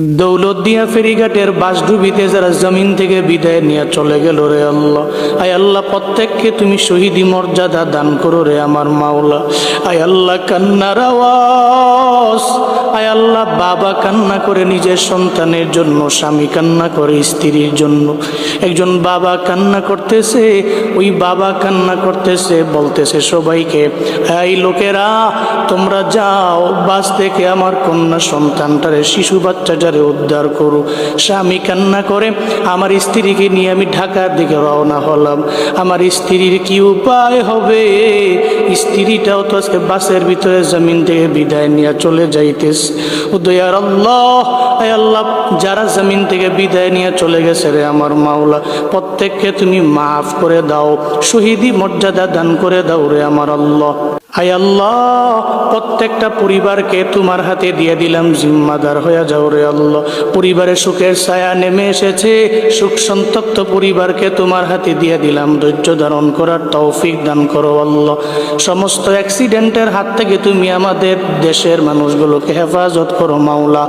দৌলতদিয়া ফেরিঘাটের বাসডুবিতে যারা জমিন থেকে বিদায় নিয়ে চলে গেল রে আল্লাহ, আয় আল্লাহ প্রত্যেককে তুমি শহীদি মর্যাদা দান করো রে আমার মাওলা। আয় আল্লাহ কান্নার আওয়াজ, আয় আল্লাহ বাবা কান্না করে নিজের সন্তানের জন্য, স্বামী কান্না করে স্ত্রীর জন্য। একজন বাবা কান্না করতেছে, ওই বাবা কান্না করতেছে, বলতেছে সবাইকে, এই লোকেরা তোমরা যাও বাস থেকে আমার কন্যা সন্তানটারে, শিশু বাচ্চাটারে উদ্ধার করো। স্বামী কান্না করে, আমার স্ত্রীকে নিয়ে আমি ঢাকার দিকে রওনা হলাম। আমার স্ত্রীর কি উপায় হবে? স্ত্রীটাও তো আজকে বাসের ভিতরে জমিন থেকে বিদায় নিয়ে চলে যাইতেছে। ও দয়ার আল্লাহ, আয় আল্লাহ যারা জমিন থেকে বিদায় নিয়ে চলে গেছে রে আমার মাওলা, প্রত্যেককে তুমি মাফ করে দাও, শহীদি মর্যাদা দান করে দাও রে আমার আল্লাহ। আয় আল্লাহ প্রত্যেকটা পরিবারকে তোমার হাতে দিয়ে দিলাম, জিম্মাদার হয়ে যাও রে আল্লাহ। পরিবারে সুখের ছায়া নেমে এসেছে, সুখ সন্তপ্ত পরিবারকে তোমার হাতে দিয়ে দিলাম, ধৈর্য ধারণ করার তৌফিক দান করো আল্লাহ। সমস্ত অ্যাক্সিডেন্টের হাত থেকে তুমি আমাদের দেশের মানুষগুলোকে হেফাজত করো মাওলা।